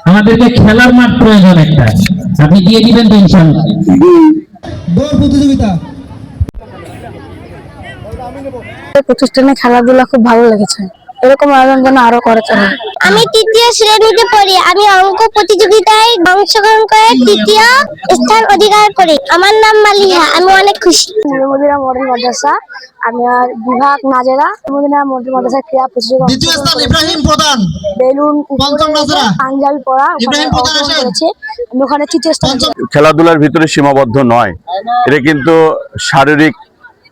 আমাদেরকে খেলার মাঠ প্রয়োজন একটা, আপনি দিয়ে দিবেন তো ইনশাআল্লাহ। দৌড় প্রতিযোগিতা প্রতিষ্ঠানে খেলাধুলা খুব ভালো লেগেছে, এরকম আয়োজন যেন আরো করে চলে। আমি তৃতীয় শ্রেণীতে পড়ি। আমি অঙ্ক প্রতিযোগিতায় অংশগ্রহণ করে তৃতীয় স্থান অধিকার করি। আমার নাম মালিহা। আমি অনেক খুশি। মদিনা মডেল মাদ্রাসা, আমি আর বিভাগ নাজেরা। মদিনা মডেল মাদ্রাসা ক্রীড়া প্রতিযোগিতা দ্বিতীয় স্থান ইব্রাহিম প্রধান, বেলুন পঞ্চম নাজরা পাঞ্জাবি পরা ইব্রাহিম প্রধান করেছে। আমি ওখানে তৃতীয় স্থান। খেলাধুলার ভিতরে সীমাবদ্ধ নয়, এটা কিন্তু শারীরিক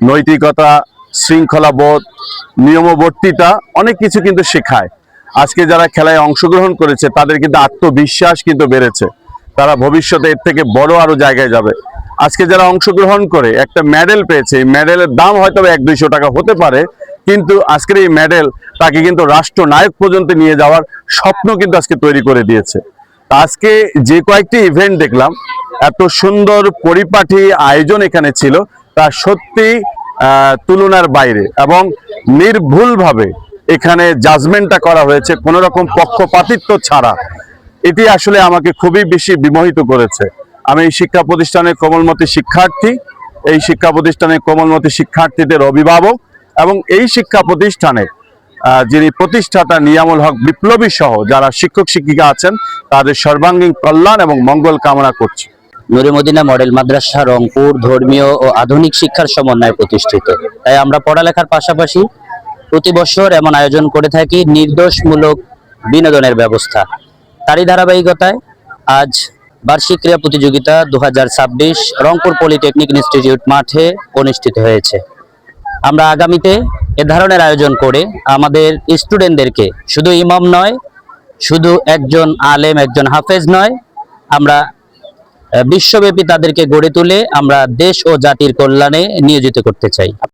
নৈতিকতা, শৃঙ্খলাবোধ, নিয়মবর্তিতা অনেক কিছু কিন্তু শেখায়। আজকে যারা খেলায় অংশগ্রহণ করেছে তাদের কিন্তু আত্মবিশ্বাস কিন্তু বেড়েছে, তারা ভবিষ্যতে এর থেকে বড় আরো জায়গায় যাবে। আজকে যারা অংশগ্রহণ করে একটা মেডেল পেয়েছে, এই মেডেলের দাম হয়তো 100-200 টাকা হতে পারে, কিন্তু আজকের এই মেডেল তাকে কিন্তু রাষ্ট্রনায়ক পর্যন্ত নিয়ে যাওয়ার স্বপ্ন কিন্তু আজকে তৈরি করে দিয়েছে। আজকে যে কয়েকটি ইভেন্ট দেখলাম, এত সুন্দর পরিপাটি আয়োজন এখানে ছিল, তা সত্যি তুলনার বাইরে, এবং নির্ভুলভাবে এখানে জাজমেন্টটা করা হয়েছে কোনো রকম পক্ষপাতিত্ব ছাড়া। এটি আসলে আমাকে খুবই বেশি বিমোহিত করেছে। আমি এই শিক্ষা প্রতিষ্ঠানের কোমলমতি শিক্ষার্থী, এই শিক্ষা প্রতিষ্ঠানের কোমলমতি শিক্ষার্থীদের অভিভাবক, এবং এই শিক্ষা প্রতিষ্ঠানে যিনি প্রতিষ্ঠাতা নিয়ামুল হক বিপ্লবী সহ যারা শিক্ষক শিক্ষিকা আছেন, তাদের সর্বাঙ্গীন কল্যাণ এবং মঙ্গল কামনা করছি। নূরে মদিনা মডেল মাদ্রাসা রংপুর ধর্মীয় ও আধুনিক শিক্ষার সমন্বয়ে প্রতিষ্ঠিত। তাই আমরা পড়ালেখার পাশাপাশি প্রতি বছর এমন আয়োজন করে থাকি নির্দোষমূলক বিনোদনের ব্যবস্থা। তারই ধারাবাহিকতায় আজ বার্ষিক ক্রীড়া প্রতিযোগিতা 2026 রংপুর পলিটেকনিক ইনস্টিটিউট মাঠে অনুষ্ঠিত হয়েছে। আমরা আগামীতে এ ধরনের আয়োজন করে আমাদের স্টুডেন্টদেরকে শুধু ইমাম নয়, শুধু একজন আলেম, একজন হাফেজ নয়, আমরা বিশ্বব্যাপী তাদেরকে গড়ে তুলে আমরা দেশ ও জাতির কল্যাণে নিয়োজিত করতে চাই।